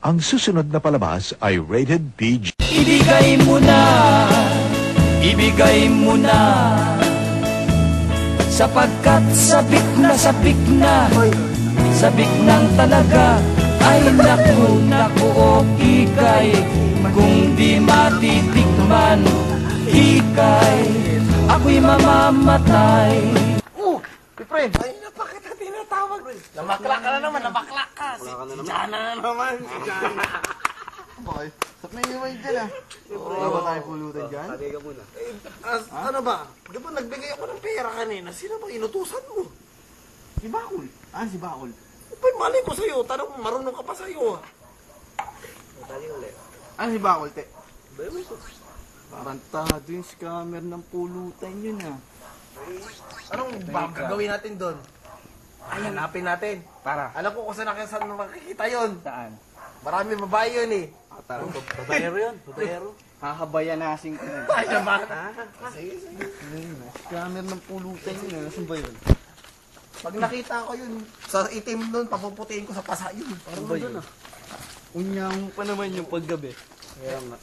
Ang susunod na palabas ay rated PG. Ibigay mo na, sapagkat sabik na, sabik nang talaga. Ay naku, o ikay, kung di matitikman, ikay, ako'y mamamatay. Friend, ay napakita tinatawag. Nabakla ka na naman, nabakla ka. Si Jana na naman. Okay. Saan na yung may dyan ah? Wala ba tayo pulutan dyan? Tagay ka muna. Ano ba? Di ba nagbigay ako ng pera kanina? Sino ba inutusan mo? Si Bakul. Ah, si Bakul. Uy, mali ko sa'yo. Tanong mo, marunong ka pa sa'yo. Ah, si Bakul, te. Parang tado yung scammer ng pulutan yun ah. Anong gagawin natin doon? Ay, hanapin natin. Para? Alam ko kung saan makikita yun. Saan? Marami babae yun eh. Tara. Babayero yun, babayero. Hahabayanasin ko na. Ay, naman. Sige. Scammer ng pulutan yun ah. Nasaan ba yun? Pag nakita ko yun, sa itim doon, papuputiin ko sa pasa yun. Parang doon ah. Unyang pa naman yung paggabi. Kaya nga.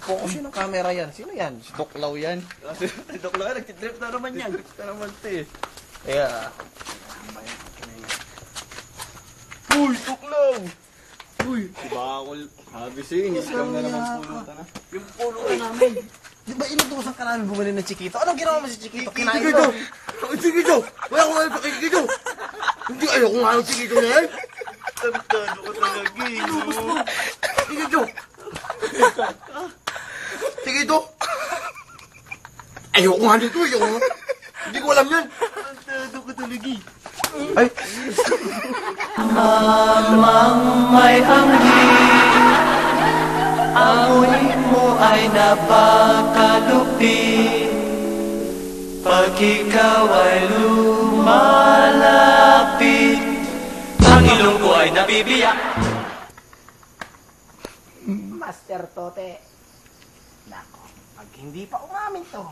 Focus yun ang camera yan. Sino yan? Si Doklaw yan. Si Doc Laga, nagtitrip na naman yan. Nagtitrip na naman te. Kaya, Uy, Doklaw! Uy, si Bakul. Sabi sa'yo, in-scam na naman pulutan ah. yung pulutan namin. Di ba inutusan ka namin bumili ng Chiquito? Anong ginawa mo si Chiquito? Kinain mo? Chiquito! Wala ko nga kay Chiquito! Hindi, ayoko nga ng Chiquito na yan! Tantado ko talaga, Inubos mo! Chiquito! Chiquito! Ayoko nga dito, ayoko nga! Hindi ko alam yan! Tantado ko talaga. Ay! Mamang may hangin, amoy mo ay napakalupit. Pag ikaw ay lumalapit, ang ilong ko ay nabibiyak. Master Tote. Nako, pag hindi pa umamin to.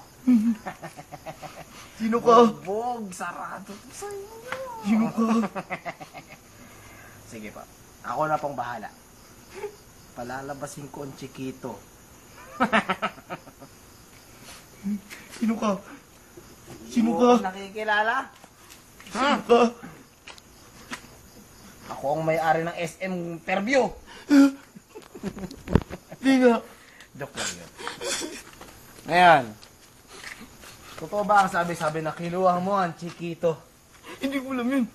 Sino ka? Bog, sarado to sa inyo. Sino ka? Sige pa, ako na pong bahala. Palalabasin ko ang Chiquito. Sino ka? Sino ka? Nakikilala? Sino ka? Ako ang may-ari ng SM Fairview. Hindi nga. Joke lang yun. Ngayon, totoo ba ang sabi-sabi na kinuha mo ang Chiquito? Hindi ko alam yun.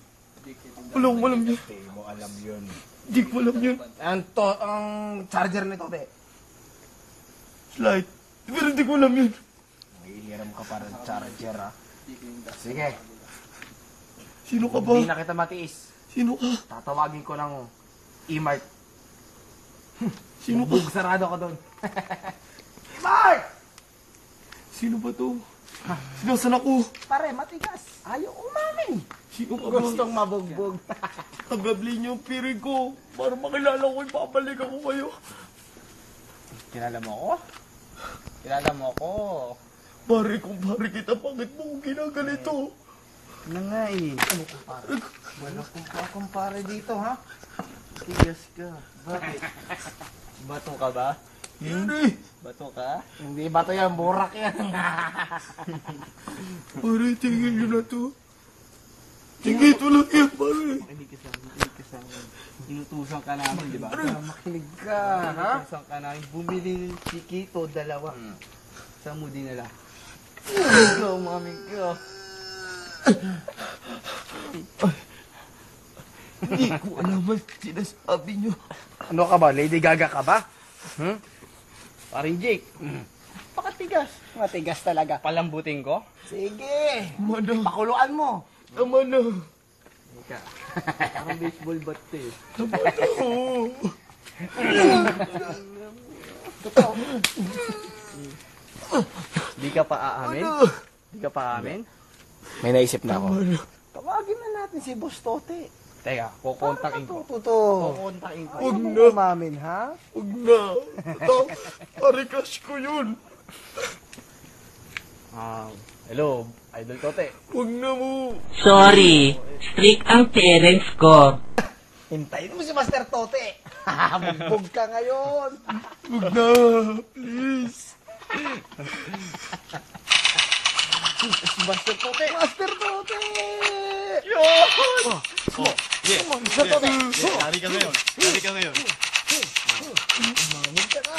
Walang alam yun. Hindi mo alam yun. Hindi ko alam yun. Ang charger nito, be. Slide. Pero hindi ko alam yun. Hihiram ka para ng charger, ha? Sige. Sino ka ba? Hindi na kita matiis. Sino ka? Tatawagin ko ng E-Mart. Sino ka? Bug sarado ko doon. E-Mart! Sino ba to? Sinasan ako. Pare, matigas. Ayaw umamin. Sino ka ba? Gustong mabugbog. Tagabli niyo yung piring ko. Para makilala ko, ipapalik ako kayo. Kilala mo ako? Kilala mo ako? Pare, kumpare kita, bakit mo ko ginaganito? Na nga eh. Ano kumpare? Wala kumpare dito, ha? Tigas ka. Bakit? Bato ka ba? Hindi. Bato ka? Hindi bato yan, burak yan. Pare, tingin nyo na to. Tingin ito lang yan, pare. Makinig ka sa amin. Inutusan ka namin, di ba? Makinig ka, ha? Inutusan ka namin. Bumili ng Chiquito, dalawa. Saan mo dinala? Ikaw, mami ka. Hindi ko alam ang sinasabi nyo. Ano ka ba? Lady Gaga ka ba? Paring Jake. Pakatigas. Matigas talaga. Palambutin ko? Sige. Mana. Pakuluan mo. Tama na. Ika. Parang baseball bat eh. Tama na. Di ka pa aamin? Di ka pa aamin? May naisip na ako. Tawagin na natin si Boss Tote. Teka, kukontakin ko. Kukontakin ko. Huwag Ano na. mo umamin, ha? Huwag na. Pare, crush ko yun. Hello, Idol Tote. Huwag na mo. Sorry, strict ang parents ko. Hintayin mo si Master Tote. Bugbog ka ngayon. Huwag na, please. Master Tote. Master Tote! Master Tote! Yari ka ngayon. Yari ka ngayon. Umamig ka na.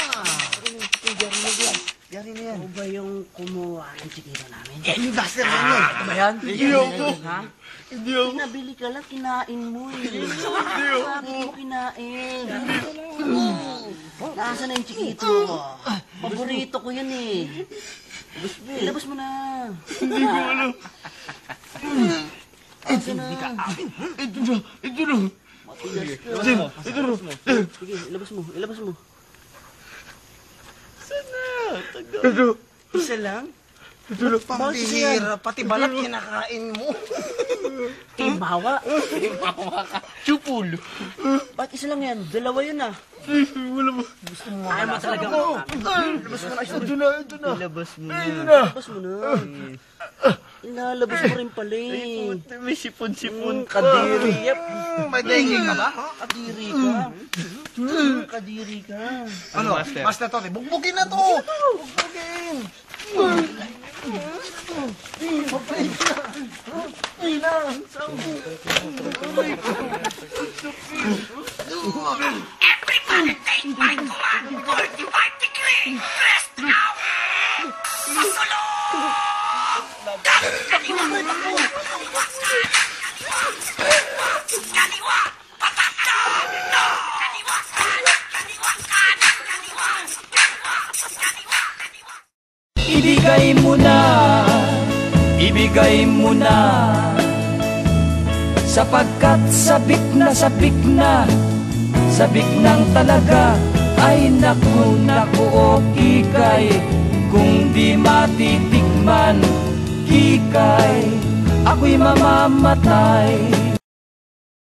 Yari na yan. Ano ba yung kumuha ng chiquito namin? Yung master na yun. Ito ba yan? Hindi ako. Ha? Hindi ako. Nabili ka lang, kinain mo eh. Sabi mo kinain. Nasaan na yung chiquito? Paborito ko yun eh. Ilabas mo na. Hindi ko alam. Nasaan na? Ito na. Ito na. Matigas ka. Ito na. Sige, ilabas mo. Ilabas mo. Ito. Isa lang? Ito na. Pambihira. Pati balat kinakain mo. Timbawa. Timbawa ka. Chupul. Ba't isa lang yan? Dalawa yun ah. Wala ba? Ayaw mo talaga. Ilabas mo na. Ito na. Ito na. Ilabas mo na. Ito na. Ilabas mo na. Inalabas mo rin pala eh. May sipon-sipon ka. Kadiri. Yep. May dengue ka ba? Kadiri ka. Kadiri ka. Ano? Master Tote, bugbugin na to! Bugbugin! Ay na! Ibigay mo na, ibigay mo na, sapagkat sabik na, sabik nang talaga. Ay naku, naku, o kikay, kung di matitikman, kikay, ako'y mamamatay.